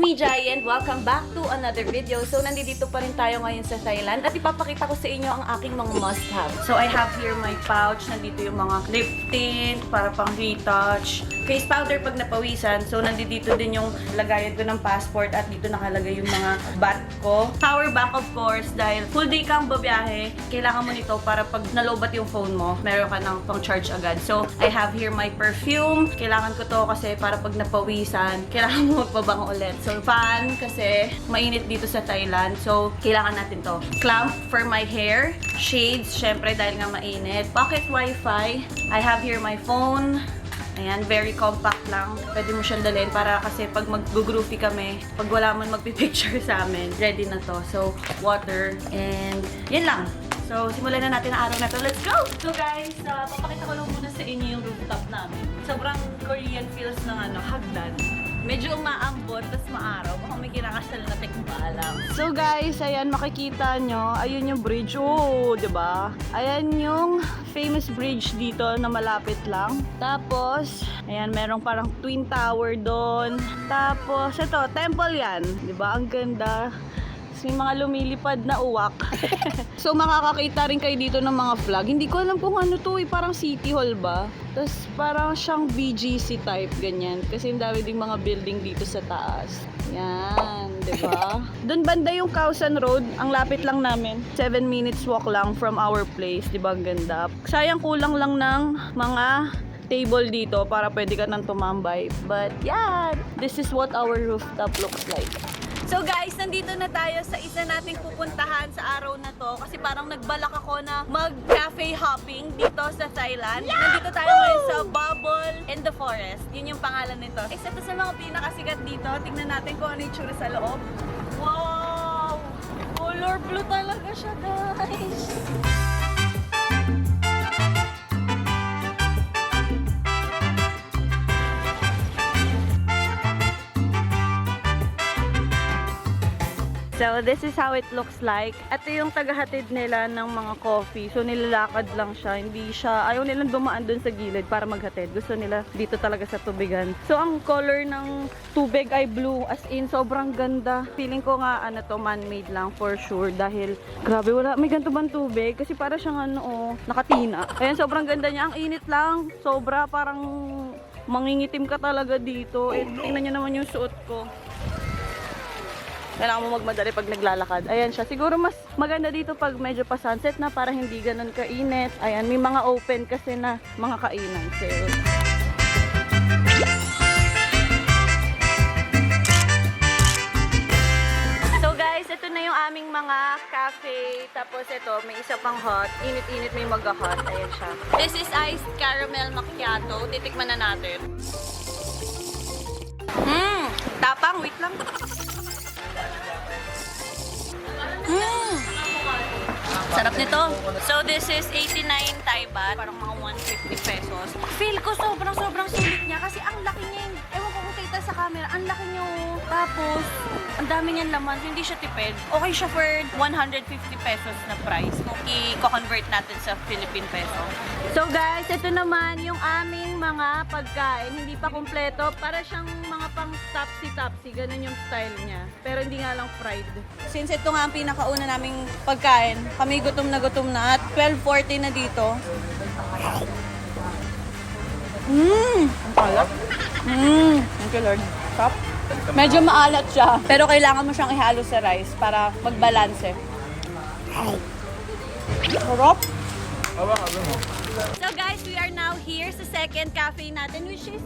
me, Jai, and welcome back to another video. So, nandito pa rin tayo ngayon sa Thailand at ipapakita ko sa inyo ang aking mga must-have. So, I have here my pouch. Nandito yung mga lip tint para pang retouch. Face powder pag napawisan. So, nandito din yung lagayan ko ng passport at dito nakalagay yung mga bat ko. Power bank, of course, dahil full day kang babiyahe, kailangan mo nito para pag nalobat yung phone mo, meron ka ng pang-charge agad. So, I have here my perfume. Kailangan ko to kasi para pag napawisan, kailangan mo magpabango ulit. So, fan kasi mainit dito sa Thailand. So, kailangan natin to. Clamp for my hair. Shades, syempre dahil nga mainit. Pocket wifi. I have here my phone. Ayan, very compact lang. Pwede mo siyang dalhin para kasi pag mag-groovy kami, pag wala man magpipicture sa amin, ready na to. So, water. And, yan lang. So, simulan na natin ang araw na to. Let's go! So guys, papakita ko lang muna sa inyo yung rooftop namin. Sobrang Korean feels ng hagdan. Medyo umaambot, tas maaraw. Baka may kinakasal na tekbaalang. So guys, ayan, makikita nyo. Ayun yung bridge. Oh, diba? Ayan yung famous bridge dito na malapit lang. Tapos, ayan, merong parang twin tower doon. Tapos, ito, temple yan. Diba? Ang ganda. May mga lumilipad na uwak. So, makakakita rin kayo dito ng mga flag. Hindi ko alam kung ano to, parang City Hall ba? Tapos, parang siyang BGC type, ganyan. Kasi ang dami ding mga building dito sa taas. Yan, diba? Doon banda yung Khao San Road. Ang lapit lang namin. 7 minutes walk lang from our place. Diba, ang ganda. Sayang kulang lang ng mga table dito para pwede ka nang tumambay. But, yeah, this is what our rooftop looks like. So guys, nandito na tayo sa isa nating pupuntahan sa araw na to kasi parang nagbalak ako na mag-cafe hopping dito sa Thailand. Yeah! Nandito tayo ngayon sa Bubble in the Forest. Yun yung pangalan nito. Isa to sa mga pinakasikat dito. Tingnan natin kung ano yung tsura sa loob. Wow! Color blue talaga siya, guys! So, this is how it looks like. Ito yung tagahatid nila ng mga coffee. So, nilalakad lang siya. Hindi siya, ayaw nilang dumaan dun sa gilid para maghatid. Gusto nila dito talaga sa tubigan. So, ang color ng tubig ay blue. As in, sobrang ganda. Feeling ko nga, to, man-made lang for sure. Dahil, grabe, wala, may ganito bang tubig? Kasi para siyang nakatina. Ayan, sobrang ganda niya. Ang init lang. Sobra, parang mangingitim ka talaga dito. Eh, tingnan niyo naman yung suot ko. Kailangan mo magmadali pag naglalakad. Ayan siya. Siguro mas maganda dito pag medyo pa sunset na para hindi ganun kainit. Ayan, may mga open kasi na mga kainan. So guys, ito na yung aming mga cafe. Tapos ito, may isa pang hot. Init-init may mag-hot. Ayan siya. This is iced caramel macchiato. Titikman na natin. Tapang. Wait lang. Sarap nito. So, this is 89 Thai baht. Parang mga 150 pesos. Feel ko sobrang sulit niya kasi ang laki niya. Ewan ko kung kita sa camera. Ang laki niya. Tapos, ang dami niyang laman. So, hindi siya tipid. Okay siya for 150 pesos na price kung i-convert natin sa Philippine peso. So, guys, ito naman yung aming mga pagkain. Hindi pa kumpleto. Para siyang mga pang tapsi-tapsi. Ganun yung style niya. Pero hindi nga lang fried. Since ito nga ang pinakauna naming pagkain, kami gutom na at 12:40 na dito. Ang alat. Thank you, Lord. Stop. Medyo maalat siya, pero kailangan mo siyang ihalo sa rice para magbalanse. Sarap. So guys, we are now here sa second cafe natin, which is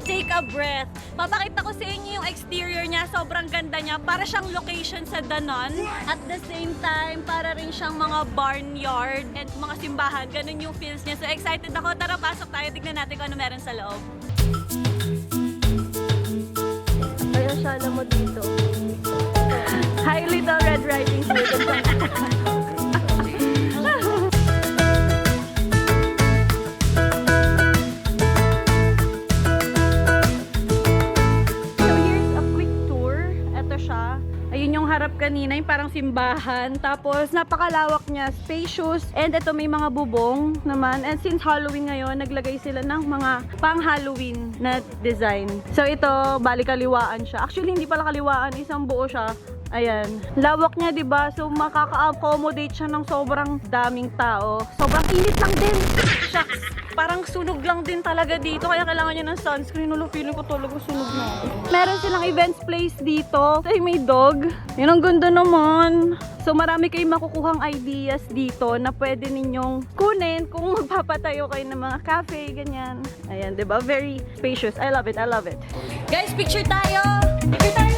Take a Breath. Papakita ko sa inyo yung exterior niya. Sobrang ganda niya. Para siyang location sa Danon. At the same time, para rin siyang mga barnyard and mga simbahan. Ganun yung feels niya. So excited ako. Tara, pasok tayo. Tignan natin kung ano meron sa loob. Kaya siya mo dito. Hi, Little Red Riding Hood. Harap kanina, yung parang simbahan. Tapos, napakalawak niya, spacious. And ito may mga bubong naman. And since Halloween ngayon, naglagay sila ng mga pang-Halloween na design. So, ito, bali kaliwaan siya. Actually, hindi pala kaliwaan. Isang buo siya. Ayan. Lawak niya, 'di ba? So makaka-accommodate siya ng sobrang daming tao. Sobrang init lang din. Shucks. Parang sunog lang din talaga dito. Kaya kailangan niya ng sunscreen. Ulo, feeling ko talaga sunog na. Meron silang events place dito. Ay, may dog. Yan ang ganda naman. So marami kayong makukuhang ideas dito na pwede ninyong kunin kung magpapatayo kayo ng mga cafe, ganyan. Ayan, 'di ba? Very spacious. I love it. I love it. Guys, picture tayo. Picture tayo.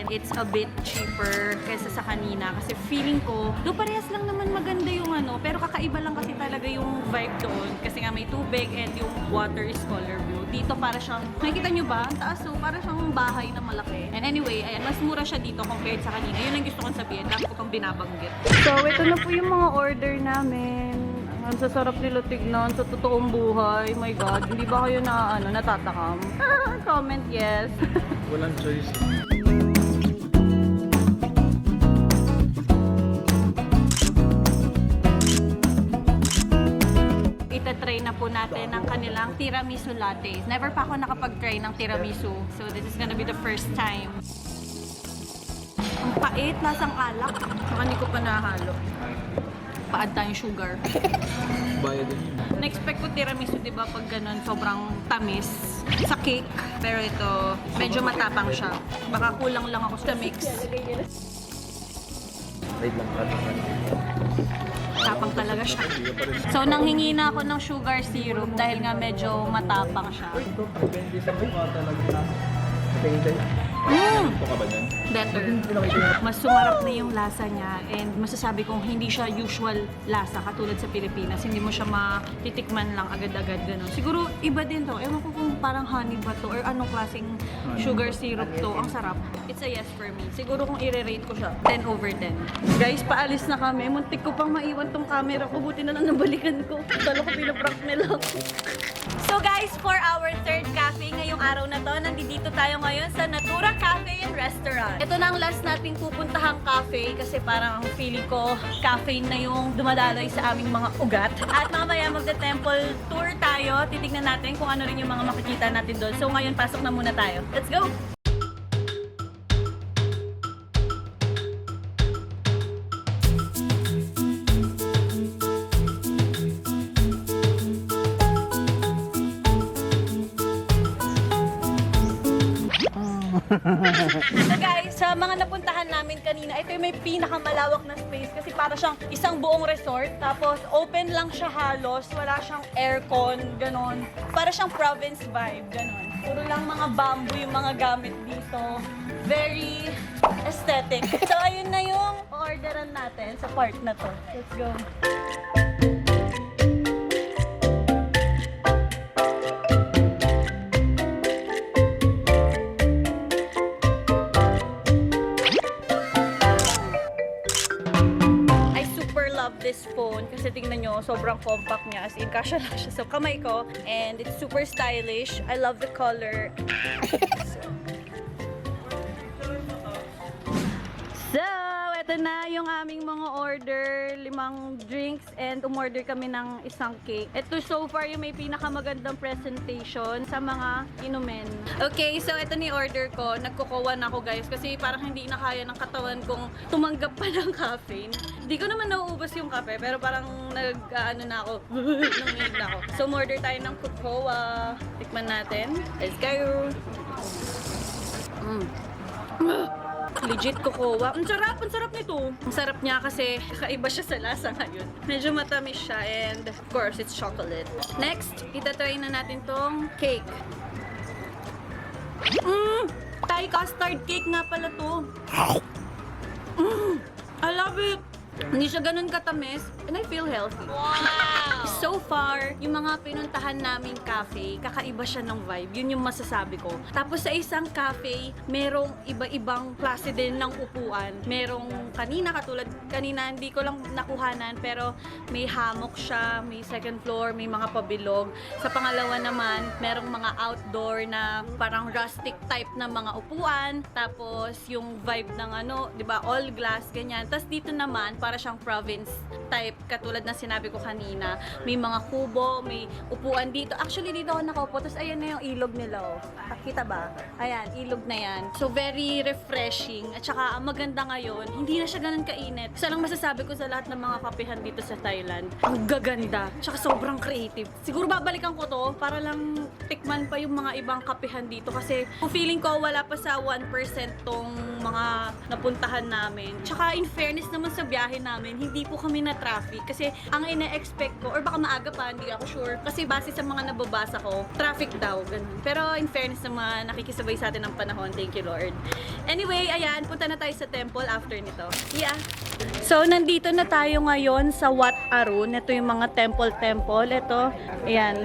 It's a bit cheaper kaysa sa kanina kasi feeling ko, do parehas lang naman maganda yung ano, pero kakaiba lang kasi talaga yung vibe doon kasi nga may tubig and yung water is color blue. Dito para siyang, nakikita nyo ba? Ang taas, so para siyang bahay na malaki. And anyway, ayan, mas mura siya dito compared sa kanina. Yun ang gusto kong sabihin, dami ko pang binabanggit. So, ito na po yung mga order namin. Ang sasarap nila tignan sa totoong buhay. My God, hindi ba kayo na, natatakam? Comment yes. Walang choice. Itatry na po natin ang kanilang tiramisu lattes. Never pa ako nakapag-try ng tiramisu. So this is gonna be the first time. Ang pait, lasang alak. Saka hindi ko pa nahalo. Paad tayong sugar. Bayad din yun. Na-expect ko tiramisu, di ba, pag ganun, sobrang tamis sa cake. Pero ito, medyo matapang siya. Baka kulang lang ako sa mix. Wait lang, Tapang talaga siya. So, nanghingi na ako ng sugar syrup dahil nga medyo matapang siya. Ito, depende sa mukha talaga. Tingin ito ka ba dyan? Better. Mas sumarap na yung lasa niya and masasabi kong hindi siya usual lasa katulad sa Pilipinas. Hindi mo siya matitikman lang agad-agad gano'n. Siguro iba din to. Ewan ko kung parang honey ba to or anong klaseng sugar syrup to. Ang sarap. It's a yes for me. Siguro kung i-rate ko siya, 10 over 10. Guys, paalis na kami. Muntik ko pang maiwan tong camera ko. Buti na lang nabalikan ko. Talo ko pinaprank nila. So guys, for our third cafe ngayong araw na to, nandito tayo ngayon sa Natura Cafe and Restaurant. Ito na ang last nating pupuntahang cafe kasi parang feeling ko caffeine na yung dumadaloy sa aming mga ugat. At mamaya magda-temple tour tayo. Titignan natin kung ano rin yung mga makikita natin doon. So ngayon, pasok na muna tayo. Let's go! So guys, sa mga napuntahan namin kanina, ito yung may pinakamalawak na space kasi para siyang isang buong resort. Tapos open lang siya halos, wala siyang aircon, ganon. Para siyang province vibe, ganon. Puro lang mga bamboo yung mga gamit dito. Very aesthetic. So ayun na yung orderan natin sa part na to. Let's go. This phone kasi tingnan nyo, sobrang compact niya, as in kasya lang siya sa kamay ko and it's super stylish. I love the color. So, eto na yung aming mga order, 5 drinks and umorder kami ng isang cake. Ito so far yung may pinakamagandang presentation sa mga inumin. Okay, so ito ni order ko. Nagkukuha na ako guys kasi parang hindi na kaya ng katawan kong tumanggap pa ng caffeine. Hindi ko naman nauubos yung kape pero parang nag-ano na ako. Nanginig na ako. So umorder tayo ng cocoa. Tikman natin. Let's go! Legit cocoa. Ang sarap nito. Ang sarap niya kasi kakaiba siya sa lasa ngayon. Medyo matamis siya and of course, it's chocolate. Next, itatry na natin tong cake. Thai custard cake nga pala to. I love it! Hindi siya ganun katamis. and I feel healthy. Wow! So far, yung mga pinuntahan naming cafe, kakaiba siya ng vibe. Yun yung masasabi ko. Tapos sa isang cafe, merong iba-ibang klase din ng upuan. Merong katulad kanina, hindi ko lang nakuhanan, pero may hammock siya, may second floor, may mga pabilog. Sa pangalawa naman, merong mga outdoor na parang rustic type na mga upuan. Tapos yung vibe ng di ba, all glass, ganyan. Tapos dito naman, para siyang province type, katulad na sinabi ko kanina. May mga kubo, may upuan dito. Actually, dito ako nakaupo. Tapos ayan na yung ilog nila, oh. Nakita ba? Ayan, ilog na yan. So, very refreshing. At saka, ang maganda ngayon, hindi na siya ganun kainit. Isa lang masasabi ko sa lahat ng mga kapehan dito sa Thailand. Ang gaganda. Tsaka sobrang creative. Siguro babalikan ko to para lang tikman pa yung mga ibang kapehan dito. Kasi, feeling ko wala pa sa 1% tong mga napuntahan namin. Tsaka, in fairness naman sa biyahe namin, hindi po kami na traffic. Kasi, ang ina-expect ko, or baka maaga pa, hindi ako sure. Kasi base sa mga nababasa ko, traffic daw, ganun. Pero in fairness naman, nakikisabay sa atin ng panahon. Thank you, Lord. Anyway, ayan, punta na tayo sa temple after nito. Yeah. So, nandito na tayo ngayon sa Wat Arun. Ito yung mga temple. Ito, ayan.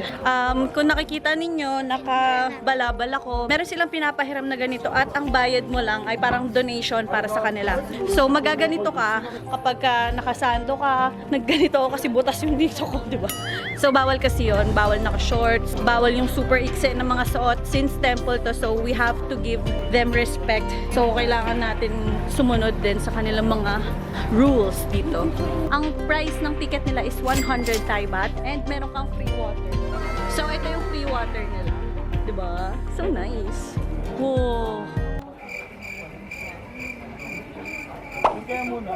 Kung nakikita ninyo, nakabalabal ako. Meron silang pinapahiram na ganito at ang bayad mo lang ay parang donation para sa kanila. So, magaganito ka kapag nakasando ka, nagganito ako kasi butas yung dito ko, di ba? So, bawal kasi yun. Bawal naka-shorts. Bawal yung super ikse ng mga suot since temple to. So, we have to give them respect. So, kailangan natin sumunod din sa kanilang mga rules dito. Ang price ng ticket nila is 100 Thai baht and meron kang free water. So, ito yung free water nila. Diba? So nice. Wow. Kaya muna,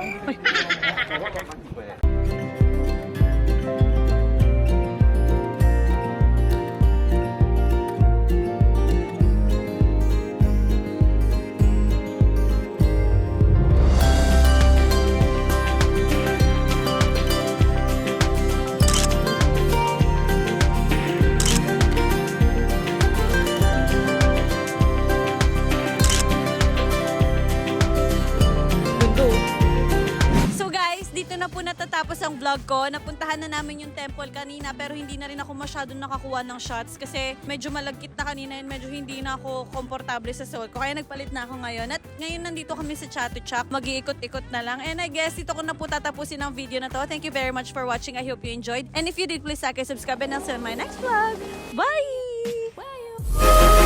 natatapos ang vlog ko. Napuntahan na namin yung temple kanina pero hindi na rin ako masyadong nakakuha ng shots kasi medyo malagkit na kanina and medyo hindi na ako komportable sa suot ko. Kaya nagpalit na ako ngayon. At ngayon nandito kami sa Chatuchak. Mag-iikot-ikot na lang. And I guess dito ko na po tatapusin ang video na to. Thank you very much for watching. I hope you enjoyed. And if you did, please like and subscribe and I'll see you in my next vlog. Bye! Bye!